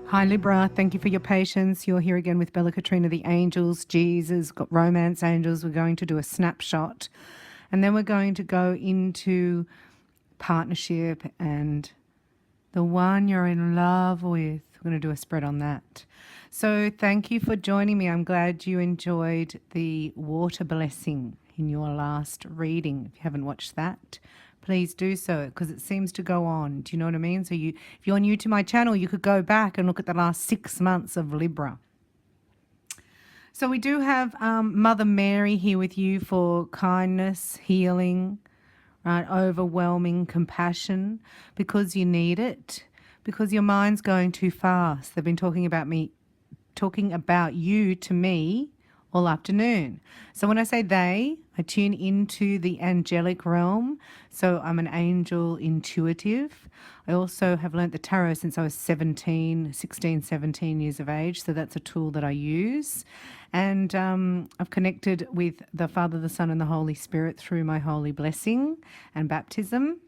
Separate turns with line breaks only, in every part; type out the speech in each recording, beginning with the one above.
Hi Libra, thank you for your patience. You're here again with Bella Katrina, the angels, Jesus, got romance angels. We're going to do a snapshot and then we're going to go into partnership and the one you're in love with. We're going to do a spread on that. So thank you for joining me. I'm glad you enjoyed the water blessing in your last reading. If you haven't watched that, please do so because it seems to go on. Do you know what I mean? So if you're new to my channel, you could go back and look at the last 6 months of Libra. So we do have Mother Mary here with you for kindness, healing, right? Overwhelming compassion because you need it, because your mind's going too fast. They've been talking about you to me all afternoon. So when I say they, I tune into the angelic realm. So I'm an angel intuitive. I also have learnt the tarot since I was 16, 17 years of age. So that's a tool that I use. And I've connected with the Father, the Son, and the Holy Spirit through my holy blessing and baptism.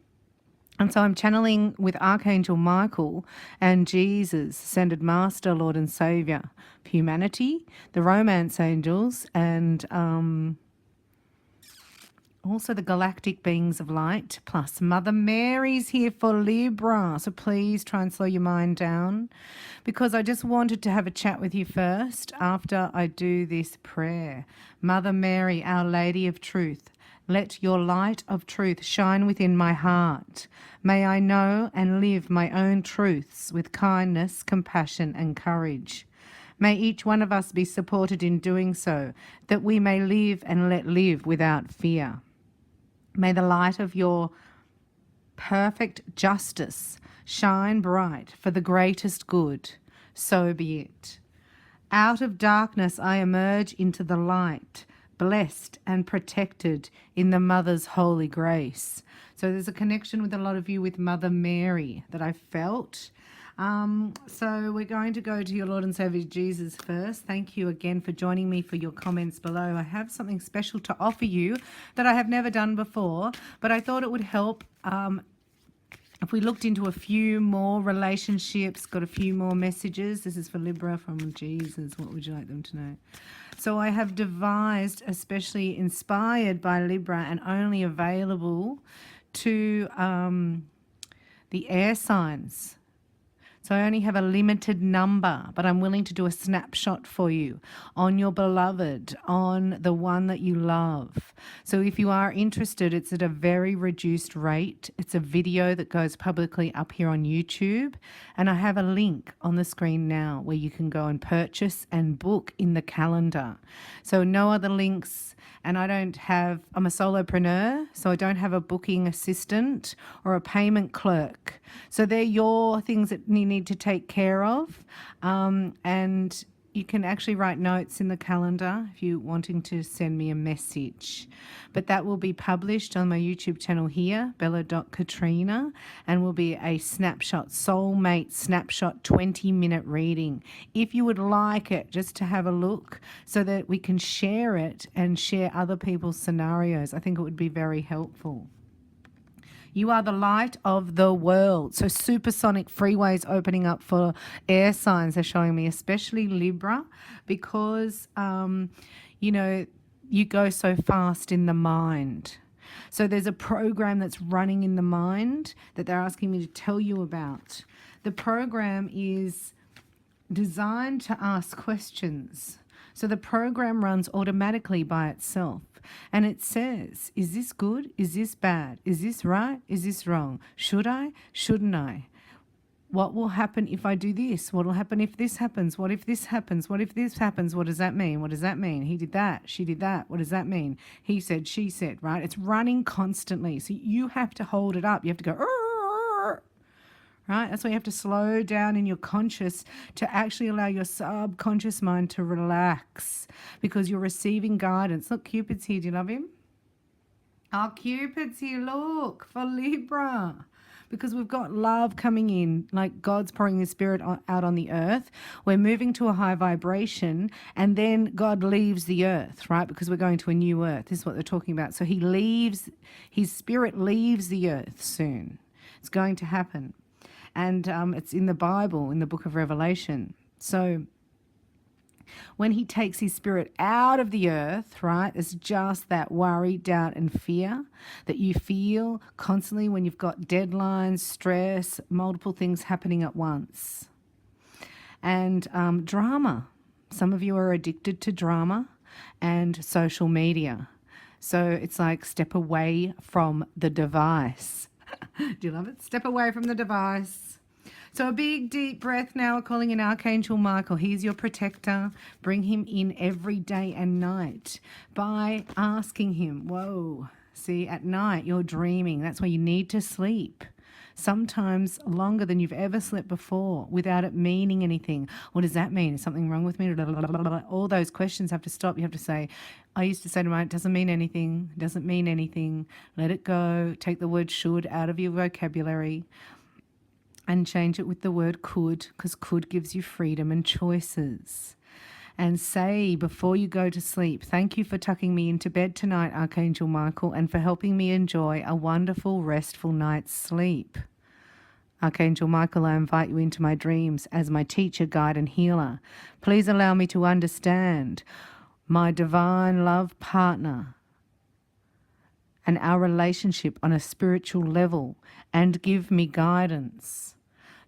And so I'm channeling with Archangel Michael and Jesus, ascended Master, Lord and Saviour of humanity, the romance angels, and also the galactic beings of light, plus Mother Mary's here for Libra. So please try and slow your mind down because I just wanted to have a chat with you first after I do this prayer. Mother Mary, Our Lady of Truth, let your light of truth shine within my heart. May I know and live my own truths with kindness, compassion, and courage. May each one of us be supported in doing so, that we may live and let live without fear. May the light of your perfect justice shine bright for the greatest good. So be it. Out of darkness I emerge into the light, blessed and protected in the Mother's holy grace. So there's a connection with a lot of you with Mother Mary that I felt. So we're going to go to your Lord and Savior Jesus first. Thank you again for joining me, for your comments below. I have something special to offer you that I have never done before, but I thought it would help if we looked into a few more relationships, got a few more messages. This is for Libra from Jesus. What would you like them to know? So I have devised, especially inspired by Libra and only available to the air signs. So I only have a limited number, but I'm willing to do a snapshot for you on your beloved, on the one that you love. So if you are interested, it's at a very reduced rate. It's a video that goes publicly up here on YouTube. And I have a link on the screen now where you can go and purchase and book in the calendar. So no other links. And I'm a solopreneur, so I don't have a booking assistant or a payment clerk. So they're your things that you need to take care of. And you can actually write notes in the calendar if you're wanting to send me a message. But that will be published on my YouTube channel here, bella.katrina, and will be a snapshot, soulmate snapshot 20-minute reading. If you would like it, just to have a look so that we can share it and share other people's scenarios, I think it would be very helpful. You are the light of the world. So supersonic freeways opening up for air signs are showing me, especially Libra, because, you go so fast in the mind. So there's a program that's running in the mind that they're asking me to tell you about. The program is designed to ask questions. So the program runs automatically by itself. And it says, is this good? Is this bad? Is this right? Is this wrong? Should I? Shouldn't I? What will happen if I do this? What will happen if this happens? What if this happens? What if this happens? What does that mean? What does that mean? He did that. She did that. What does that mean? He said, she said, right? It's running constantly. So you have to hold it up. You have to go, right? That's why you have to slow down in your conscious to actually allow your subconscious mind to relax because you're receiving guidance. Look, Cupid's here. Do you love him? Oh, Cupid's here. Look, for Libra. Because we've got love coming in, like God's pouring his spirit out on the earth. We're moving to a high vibration and then God leaves the earth, right? Because we're going to a new earth. This is what they're talking about. So his spirit leaves the earth soon. It's going to happen. And it's in the Bible, in the book of Revelation. So when he takes his spirit out of the earth, right, it's just that worry, doubt, and fear that you feel constantly when you've got deadlines, stress, multiple things happening at once. And drama. Some of you are addicted to drama and social media. So it's like step away from the device. Do you love it? Step away from the device. So a big deep breath now. We're calling in Archangel Michael. He's your protector. Bring him in every day and night by asking him. Whoa. See, at night you're dreaming. That's why you need to sleep. Sometimes longer than you've ever slept before without it meaning anything. What does that mean? Is something wrong with me? All those questions have to stop. You have to say, I used to say to mine, it doesn't mean anything, doesn't mean anything. Let it go. Take the word should out of your vocabulary and change it with the word could, because could gives you freedom and choices. And say before you go to sleep, thank you for tucking me into bed tonight, Archangel Michael, and for helping me enjoy a wonderful, restful night's sleep. Archangel Michael, I invite you into my dreams as my teacher, guide, and healer. Please allow me to understand my divine love partner and our relationship on a spiritual level, and give me guidance.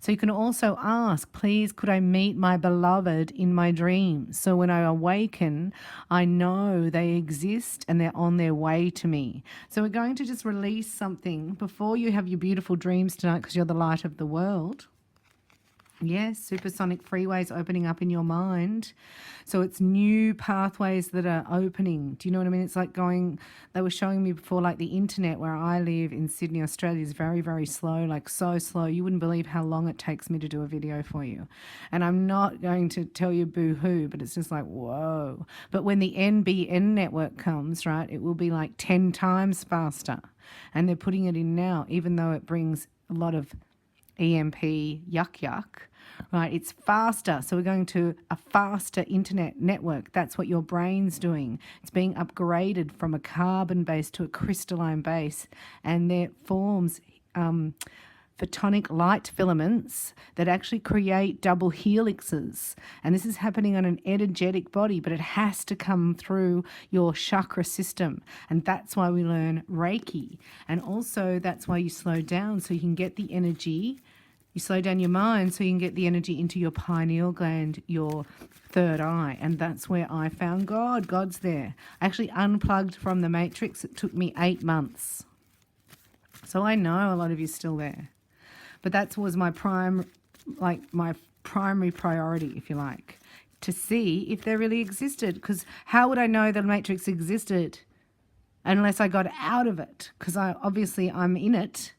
So you can also ask, please, could I meet my beloved in my dreams? So when I awaken, I know they exist and they're on their way to me. So we're going to just release something before you have your beautiful dreams tonight, because you're the light of the world. Yes, supersonic freeways opening up in your mind. So it's new pathways that are opening. Do you know what I mean? It's like going, they were showing me before, like the internet where I live in Sydney, Australia is very, very slow, like so slow. You wouldn't believe how long it takes me to do a video for you. And I'm not going to tell you boo-hoo, but it's just like, whoa. But when the NBN network comes, right, it will be like 10 times faster. And they're putting it in now, even though it brings a lot of EMP yuck, right? It's faster. So we're going to a faster internet network. That's what your brain's doing. It's being upgraded from a carbon base to a crystalline base, and there forms photonic light filaments that actually create double helixes. And this is happening on an energetic body, but it has to come through your chakra system. And that's why we learn Reiki. And also that's why you slow down, so you can get the energy. You slow down your mind so you can get the energy into your pineal gland, your third eye. And that's where I found God. God's there. I actually unplugged from the matrix. It took me 8 months. So I know a lot of you are still there. But that was my primary priority, if you like, to see if there really existed. Because how would I know the matrix existed unless I got out of it? Because I'm in it.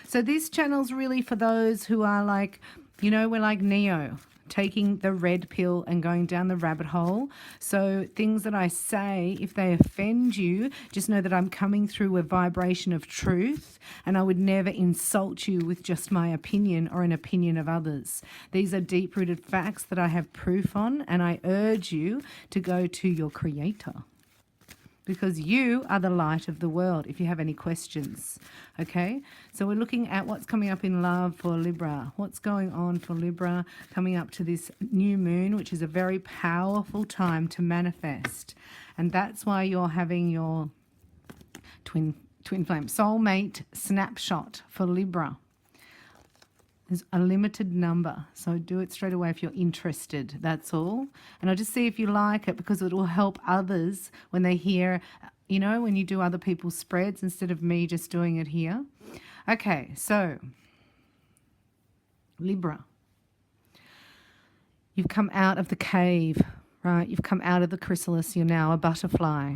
So this channel's really for those who are like, you know, we're like Neo, taking the red pill and going down the rabbit hole. So things that I say, if they offend you, just know that I'm coming through a vibration of truth, and I would never insult you with just my opinion or an opinion of others. These are deep-rooted facts that I have proof on, and I urge you to go to your creator, because you are the light of the world, if you have any questions. Okay, so we're looking at what's coming up in love for Libra. What's going on for Libra coming up to this new moon, which is a very powerful time to manifest. And that's why you're having your twin flame soulmate snapshot for Libra. There's a limited number, so do it straight away if you're interested, that's all. And I'll just see if you like it, because it will help others when they hear, you know, when you do other people's spreads instead of me just doing it here. Okay, so Libra, you've come out of the cave, right? You've come out of the chrysalis, you're now a butterfly.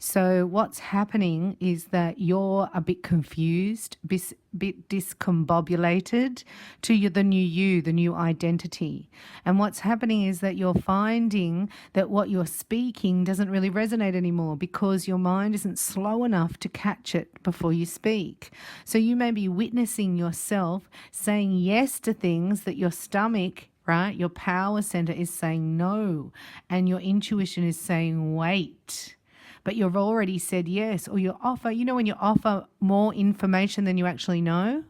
So what's happening is that you're a bit confused, bit discombobulated to the new you, the new identity. And what's happening is that you're finding that what you're speaking doesn't really resonate anymore, because your mind isn't slow enough to catch it before you speak. So you may be witnessing yourself saying yes to things that your stomach, right, your power center is saying no, and your intuition is saying wait. But you've already said yes, or you offer, you know, when you offer more information than you actually know.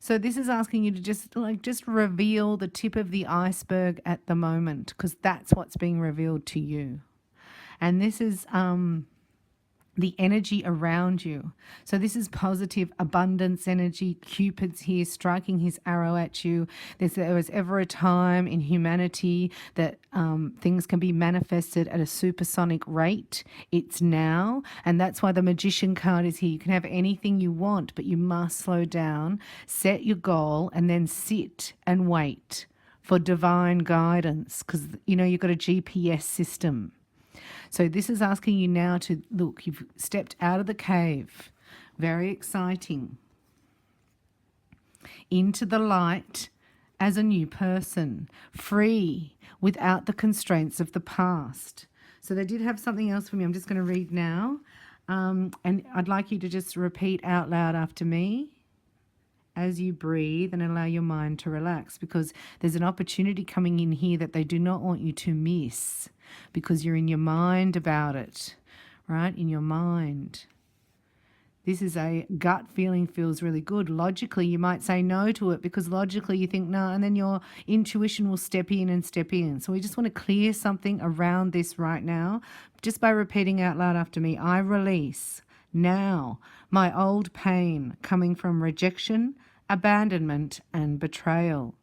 So this is asking you to just reveal the tip of the iceberg at the moment, because that's what's being revealed to you. And this is the energy around you. So this is positive abundance energy. Cupid's here striking his arrow at you. There was ever a time in humanity that things can be manifested at a supersonic rate. It's now. And that's why the Magician card is here. You can have anything you want, but you must slow down, set your goal, and then sit and wait for divine guidance, because, you've got a GPS system. So this is asking you now to look, you've stepped out of the cave, very exciting, into the light as a new person, free, without the constraints of the past. So they did have something else for me. I'm just going to read now. And I'd like you to just repeat out loud after me as you breathe and allow your mind to relax, because there's an opportunity coming in here that they do not want you to miss, because you're in your mind about it, right? In your mind. This is a gut feeling, feels really good. Logically, you might say no to it because logically you think no, and then your intuition will step in and step in. So we just want to clear something around this right now, just by repeating out loud after me. I release now my old pain coming from rejection, abandonment, and betrayal.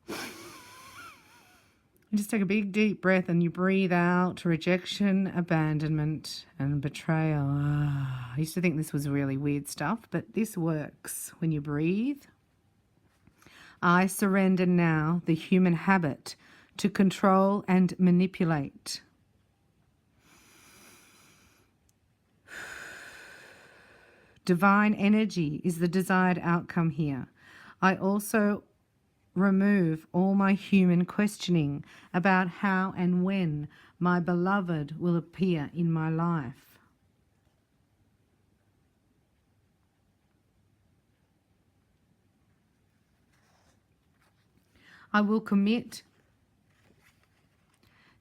Just take a big deep breath and you breathe out rejection, abandonment, and betrayal. I used to think this was really weird stuff, but this works when you breathe. I surrender now the human habit to control and manipulate. Divine energy is the desired outcome here. I also remove all my human questioning about how and when my beloved will appear in my life. I will commit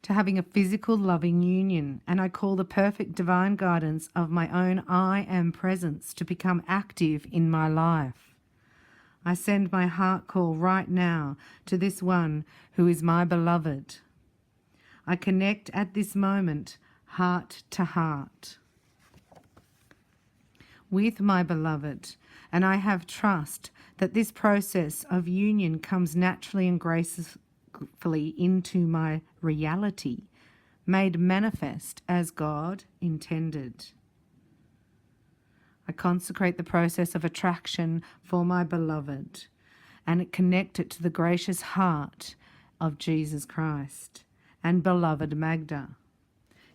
to having a physical loving union, and I call the perfect divine guidance of my own I am presence to become active in my life. I send my heart call right now to this one who is my beloved. I connect at this moment, heart to heart, with my beloved, and I have trust that this process of union comes naturally and gracefully into my reality, made manifest as God intended. I consecrate the process of attraction for my beloved and connect it to the gracious heart of Jesus Christ and beloved Magda.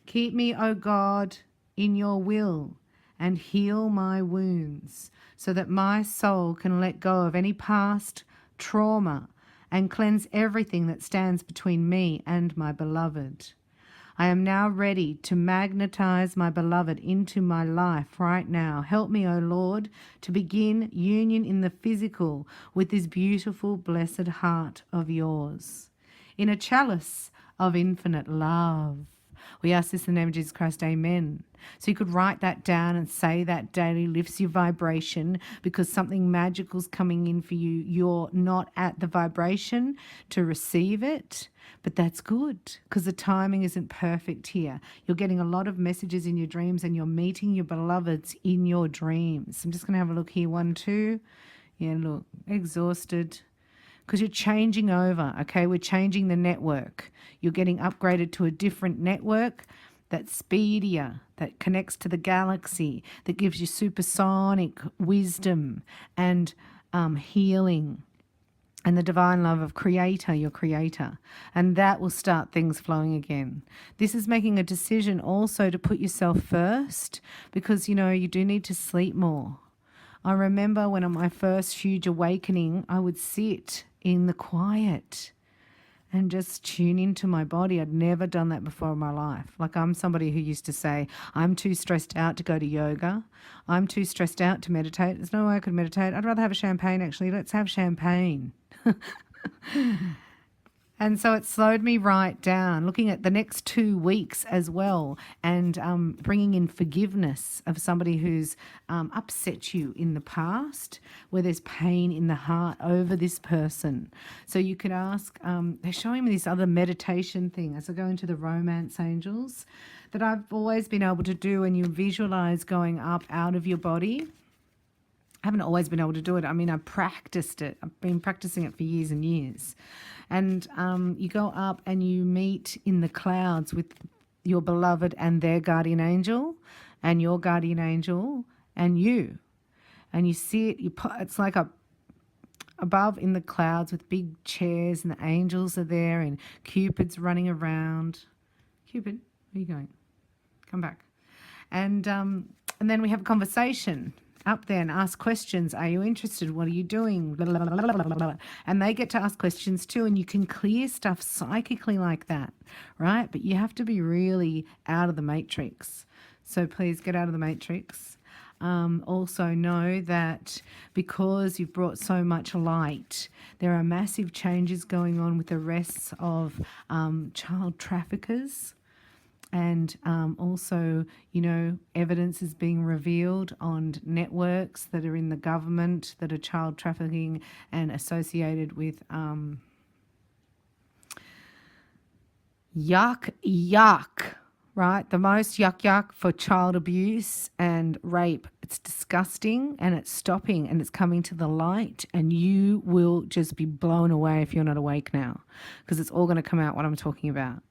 Keep me, O God, in your will and heal my wounds so that my soul can let go of any past trauma and cleanse everything that stands between me and my beloved. I am now ready to magnetize my beloved into my life right now. Help me, O Lord, to begin union in the physical with this beautiful, blessed heart of yours, in a chalice of infinite love. We ask this in the name of Jesus Christ, amen. So you could write that down and say that daily, lifts your vibration, because something magical's coming in for you. You're not at the vibration to receive it, but that's good because the timing isn't perfect here. You're getting a lot of messages in your dreams and you're meeting your beloveds in your dreams. I'm just going to have a look here. 1, 2. Yeah, look, exhausted. Because you're changing over, okay? We're changing the network. You're getting upgraded to a different network that's speedier, that connects to the galaxy, that gives you supersonic wisdom and healing and the divine love of Creator, your Creator. And that will start things flowing again. This is making a decision also to put yourself first, because, you do need to sleep more. I remember when on my first huge awakening, I would sit in the quiet and just tune into my body. I'd never done that before in my life. Like, I'm somebody who used to say, I'm too stressed out to go to yoga. I'm too stressed out to meditate. There's no way I could meditate. I'd rather have a champagne, actually. Let's have champagne. And And so it slowed me right down, looking at the next 2 weeks as well, and bringing in forgiveness of somebody who's upset you in the past, where there's pain in the heart over this person. So you could ask, they're showing me this other meditation thing as I go into the romance angels that I've always been able to do, and you visualize going up out of your body. I haven't always been able to do it. I mean, I practiced it. I've been practicing it for years and years. And you go up and you meet in the clouds with your beloved and their guardian angel and your guardian angel and you. And you sit, it's like above in the clouds with big chairs, and the angels are there and Cupid's running around. Cupid, where are you going? Come back. And then we have a conversation up there and ask questions. Are you interested? What are you doing? Blah, blah, blah, blah, blah, blah. And they get to ask questions too, and you can clear stuff psychically like that, right? But you have to be really out of the matrix. So please get out of the matrix. Also know that because you've brought so much light, there are massive changes going on with arrests of child traffickers. And also, evidence is being revealed on networks that are in the government that are child trafficking and associated with yuck, right? The most yuck for child abuse and rape. It's disgusting, and it's stopping, and it's coming to the light, and you will just be blown away if you're not awake now, because it's all going to come out what I'm talking about.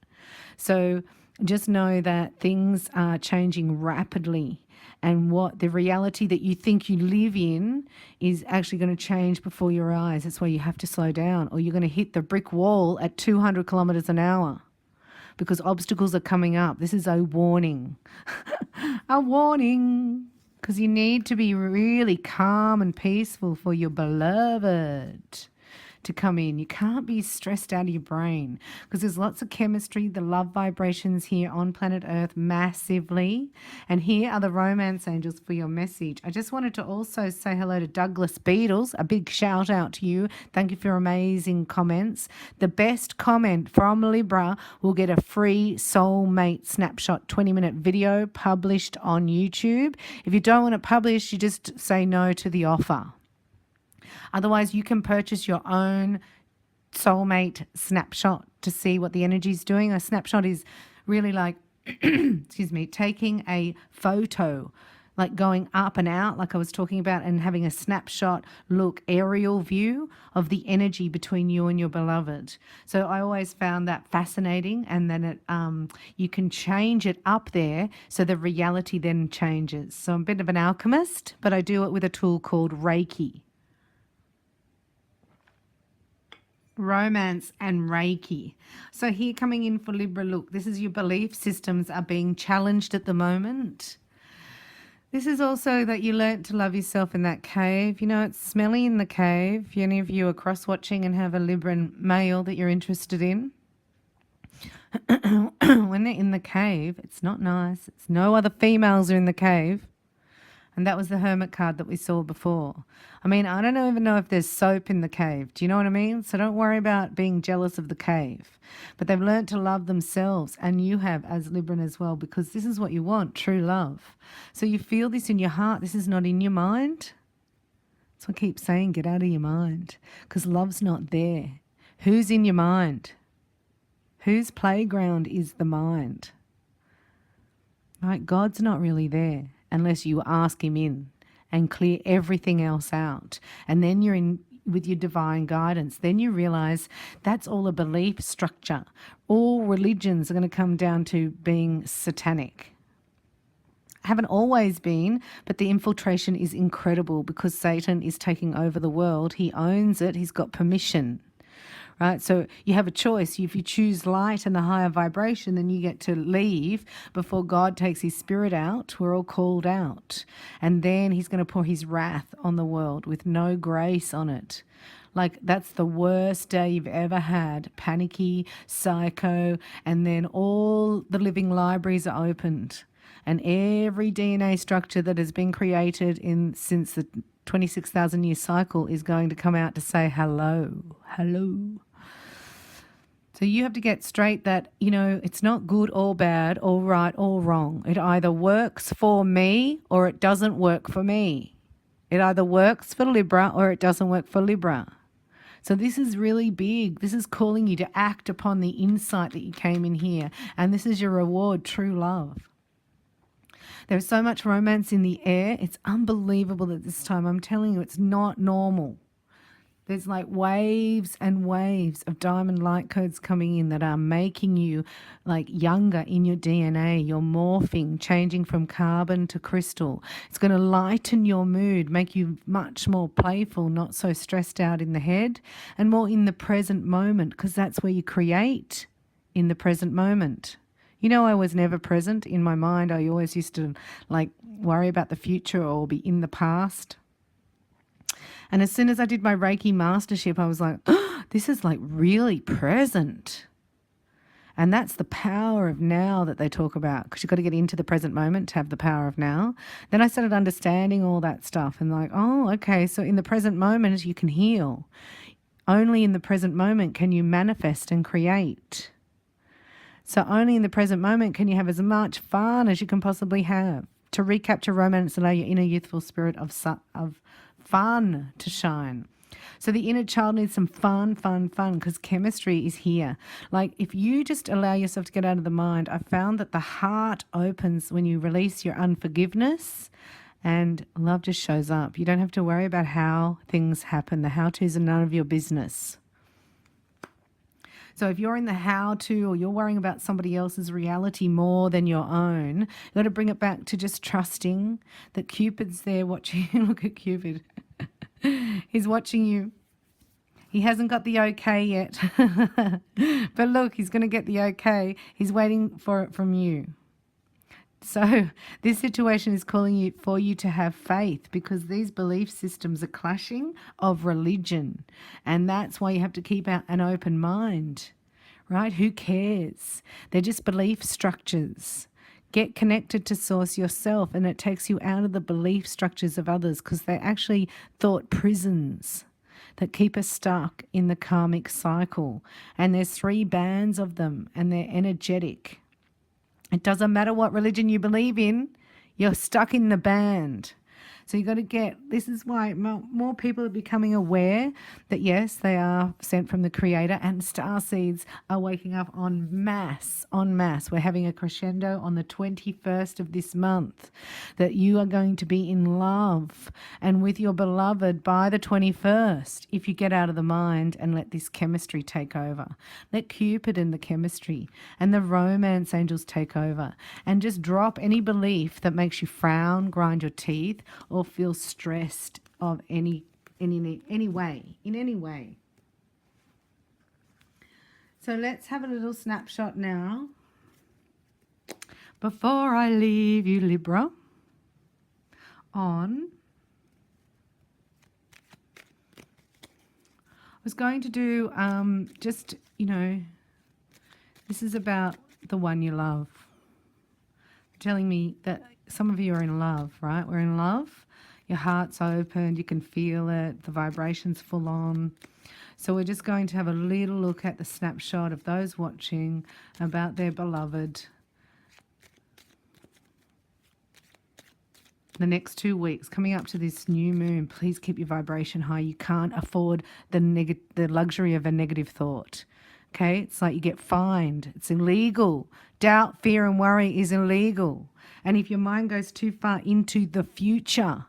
So just know that things are changing rapidly, and what the reality that you think you live in is actually going to change before your eyes. That's why you have to slow down, or you're going to hit the brick wall at 200 kilometers an hour, because obstacles are coming up. This is a warning. A warning, because you need to be really calm and peaceful for your beloved to come in. You can't be stressed out of your brain, because there's lots of chemistry, the love vibrations here on planet Earth massively. And here are the romance angels for your message. I just wanted to also say hello to Douglas Beatles. A big shout out to you. Thank you for your amazing comments. The best comment from Libra will get a free soulmate snapshot 20-minute video published on YouTube. If you don't want it published, you just say no to the offer. Otherwise, you can purchase your own soulmate snapshot to see what the energy is doing. A snapshot is really like, taking a photo, like going up and out, like I was talking about, and having a snapshot aerial view of the energy between you and your beloved. So I always found that fascinating, and then you can change it up there so the reality then changes. So I'm a bit of an alchemist, but I do it with a tool called Reiki. Romance and Reiki. So here coming in for Libra, look, this is your belief systems are being challenged at the moment. This is also that you learnt to love yourself in that cave. It's smelly in the cave. If any of you are cross-watching and have a Libran male that you're interested in, when they're in the cave, it's not nice. It's no other females are in the cave. And that was the Hermit card that we saw before. I mean, I don't even know if there's soap in the cave. Do you know what I mean? So don't worry about being jealous of the cave. But they've learned to love themselves, and you have as Libran as well, because this is what you want, true love. So you feel this in your heart. This is not in your mind. So I keep saying, get out of your mind, because love's not there. Who's in your mind? Whose playground is the mind? Right? God's not really there unless you ask him in and clear everything else out. And then you're in with your divine guidance. Then you realize that's all a belief structure. All religions are going to come down to being satanic. Haven't always been, but the infiltration is incredible because Satan is taking over the world. He owns it. He's got permission. Right? So you have a choice. If you choose light and the higher vibration, then you get to leave before God takes his spirit out. We're all called out. And then he's going to pour his wrath on the world with no grace on it. Like, that's the worst day you've ever had. Panicky, psycho, and then all the living libraries are opened. And every DNA structure that has been created since the 26,000 year cycle is going to come out to say hello. Hello. So you have to get straight that, it's not good or bad or right or wrong. It either works for me or it doesn't work for me. It either works for Libra or it doesn't work for Libra. So this is really big. This is calling you to act upon the insight that you came in here. And this is your reward, true love. There's so much romance in the air. It's unbelievable at this time. I'm telling you, it's not normal. There's like waves and waves of diamond light codes coming in that are making you like younger in your DNA. You're morphing, changing from carbon to crystal. It's going to lighten your mood, make you much more playful, not so stressed out in the head, and more in the present moment, because that's where you create, in the present moment. I was never present in my mind. I always used to like worry about the future or be in the past. And as soon as I did my Reiki mastership, I was like, oh, this is like really present. And that's the power of now that they talk about, because you've got to get into the present moment to have the power of now. Then I started understanding all that stuff and like, oh, okay, so in the present moment you can heal. Only in the present moment can you manifest and create. So only in the present moment can you have as much fun as you can possibly have. To recapture romance, allow your inner youthful spirit of fun to shine. So the inner child needs some fun, because chemistry is here. Like if you just allow yourself to get out of the mind, I found that the heart opens when you release your unforgiveness and love just shows up. You don't have to worry about how things happen. The how-tos are none of your business. So if you're in the how-to or you're worrying about somebody else's reality more than your own, you've got to bring it back to just trusting that Cupid's there watching. Look at Cupid. He's watching you. He hasn't got the okay yet. But look, he's going to get the okay. He's waiting for it from you. So this situation is calling for you to have faith, because these belief systems are clashing of religion. And that's why you have to keep an open mind, right? Who cares? They're just belief structures. Get connected to source yourself, and it takes you out of the belief structures of others, because they're actually thought prisons that keep us stuck in the karmic cycle. And there's 3 bands of them, and they're energetic. It doesn't matter what religion you believe in, you're stuck in the band. So you got to this is why more people are becoming aware that yes, they are sent from the Creator, and star seeds are waking up en masse. We're having a crescendo on the 21st of this month, that you are going to be in love and with your beloved by the 21st, if you get out of the mind and let this chemistry take over. Let Cupid and the chemistry and the romance angels take over, and just drop any belief that makes you frown, grind your teeth, or feel stressed of any way. So let's have a little snapshot now. Before I leave you, Libra, I was going to do this is about the one you love. Telling me that some of you are in love, right? We're in love. Your heart's opened. You can feel it. The vibration's full on. So we're just going to have a little look at the snapshot of those watching about their beloved. The next 2 weeks, coming up to this new moon, please keep your vibration high. You can't afford the luxury of a negative thought. Okay? It's like you get fined. It's illegal. Doubt, fear, and worry is illegal. And if your mind goes too far into the future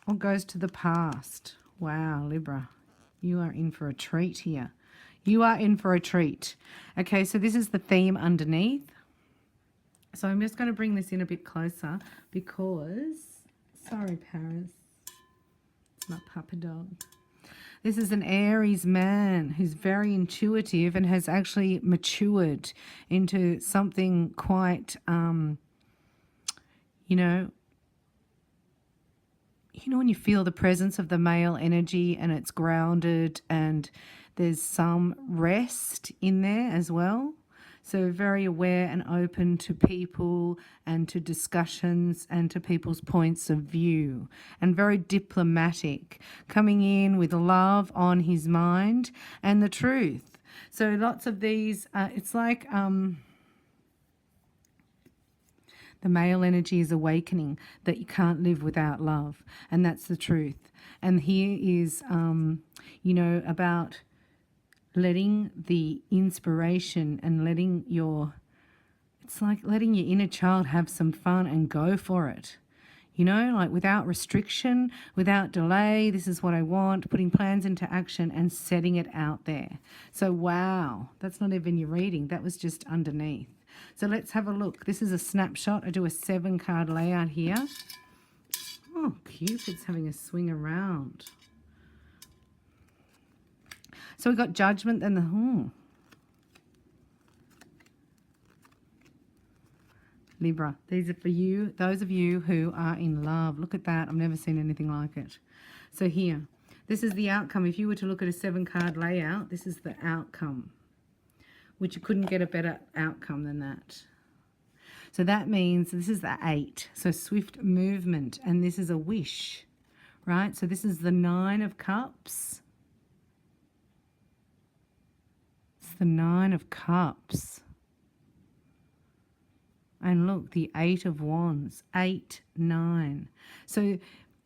or goes to the past, wow, Libra, you are in for a treat here. You are in for a treat. Okay, so this is the theme underneath. So I'm just going to bring this in a bit closer because, sorry, Paris, it's my papa dog. This is an Aries man who's very intuitive and has actually matured into something quite, when you feel the presence of the male energy and it's grounded and there's some rest in there as well. So very aware and open to people and to discussions and to people's points of view, and very diplomatic, coming in with love on his mind and the truth. So lots of these, it's like the male energy is awakening that you can't live without love, and that's the truth. And here is, about letting the inspiration and letting it's like letting your inner child have some fun and go for it. Like without restriction, without delay, this is what I want, putting plans into action and setting it out there. So, wow, that's not even your reading. That was just underneath. So let's have a look. This is a snapshot. I do a 7-card layout here. Oh, Cupid's having a swing around. So we got Judgment and the Libra. These are for you, those of you who are in love. Look at that. I've never seen anything like it. So here, this is the outcome. If you were to look at a 7-card layout, this is the outcome, which you couldn't get a better outcome than that. So that means this is the 8. So swift movement, and this is a wish, right? So this is the 9 of Cups. The 9 of Cups. And look, the 8 of Wands. 8, 9. So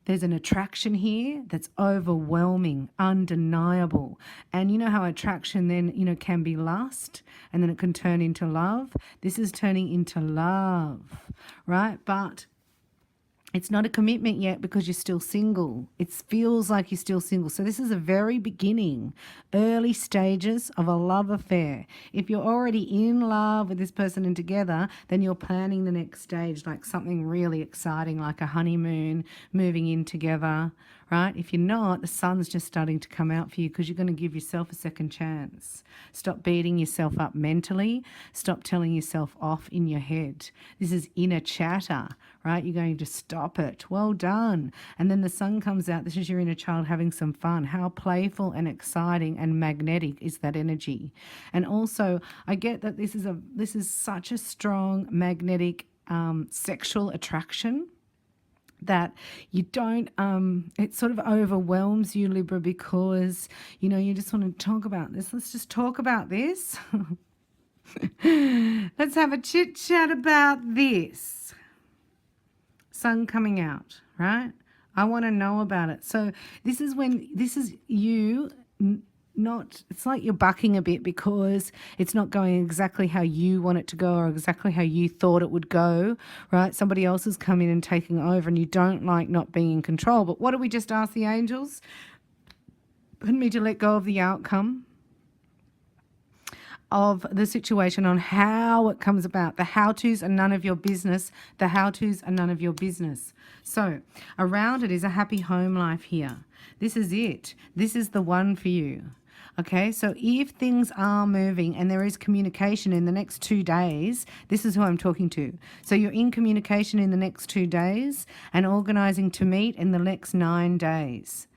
there's an attraction here that's overwhelming, undeniable. And you know how attraction then, can be lust and then it can turn into love? This is turning into love, right? But it's not a commitment yet because you're still single. It feels like you're still single. So this is a very beginning, early stages of a love affair. If you're already in love with this person and together, then you're planning the next stage, like something really exciting, like a honeymoon, moving in together, right? If you're not, the sun's just starting to come out for you because you're going to give yourself a second chance. Stop beating yourself up mentally. Stop telling yourself off in your head. This is inner chatter, right? You're going to stop it. Well done. And then the sun comes out. This is your inner child having some fun. How playful and exciting and magnetic is that energy? And also, I get that this is such a strong magnetic sexual attraction that you don't, it sort of overwhelms you, Libra, because, you just want to talk about this. Let's just talk about this. Let's have a chit chat about this. Sun coming out, right? I want to know about it. So this is you it's like you're bucking a bit because it's not going exactly how you want it to go or exactly how you thought it would go, right? Somebody else has come in and taking over and you don't like not being in control. But what do we just ask the angels? Put me to let go of the outcome of the situation on how it comes about. The how-tos are none of your business. The how-tos are none of your business. So around it is a happy home life here. This is it. This is the one for you. Okay, so if things are moving and there is communication in the next 2 days, this is who I'm talking to. So you're in communication in the next 2 days and organising to meet in the next 9 days.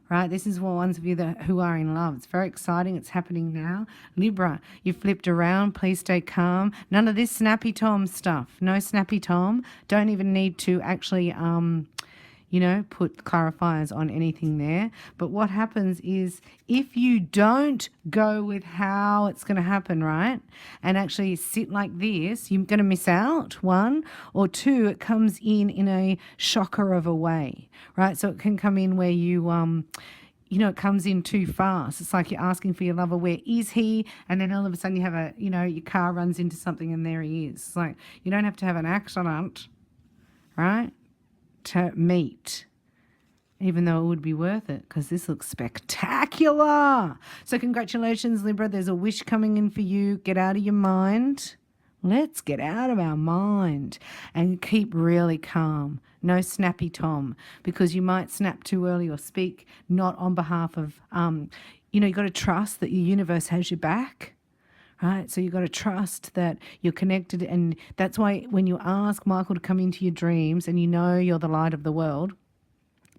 Right, this is for ones of you who are in love. It's very exciting. It's happening now. Libra, you flipped around. Please stay calm. None of this snappy Tom stuff. No snappy Tom. Don't even need to actually, put clarifiers on anything there. But what happens is if you don't go with how it's going to happen, right, and actually sit like this, you're going to miss out, 1. Or 2, it comes in a shocker of a way, right? So it can come in where you, it comes in too fast. It's like you're asking for your lover, where is he? And then all of a sudden you have your car runs into something and there he is. It's like you don't have to have an accident, right, to meet, even though it would be worth it because this looks spectacular. So congratulations, Libra. There's a wish coming in for you. Get out of your mind. Let's get out of our mind and keep really calm. No snappy Tom, because you might snap too early or speak not on behalf of, you've got to trust that your universe has your back. Right, so you've got to trust that you're connected, and that's why when you ask Michael to come into your dreams and you're the light of the world,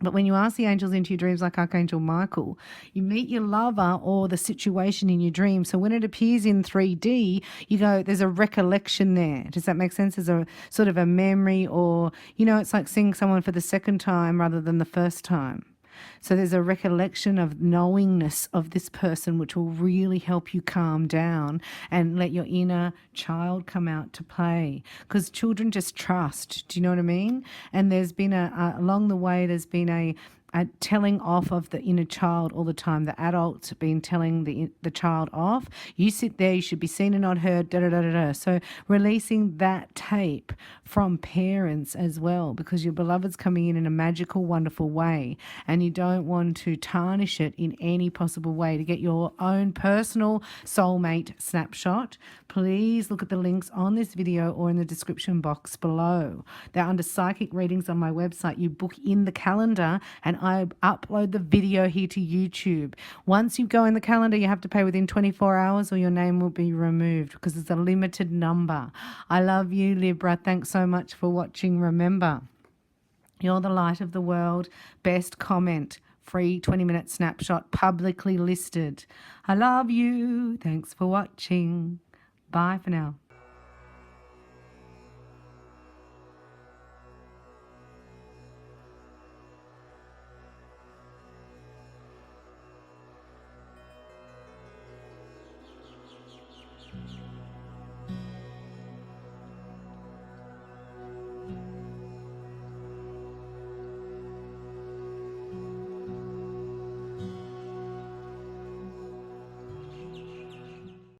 But when you ask the angels into your dreams, like Archangel Michael, you meet your lover or the situation in your dream. So when it appears in 3D, you go, there's a recollection there. Does that make sense? There's a sort of a memory, or, it's like seeing someone for the second time rather than the first time. So there's a recollection of knowingness of this person, which will really help you calm down and let your inner child come out to play. Because children just trust. Do you know what I mean? And there's been along the way, there's been a telling off of the inner child all the time. The adults have been telling the child off. You sit there, you should be seen and not heard, da da da da da. So releasing that tape from parents as well, because your beloved's coming in a magical, wonderful way, and you don't want to tarnish it in any possible way. To get your own personal soulmate snapshot, please look at the links on this video or in the description box below. They're under psychic readings on my website. You book in the calendar and I upload the video here to YouTube. Once you go in the calendar, you have to pay within 24 hours or your name will be removed, because it's a limited number. I love you, Libra. Thanks so much for watching. Remember, you're the light of the world. Best comment. Free 20-minute snapshot, publicly listed. I love you. Thanks for watching. Bye for now.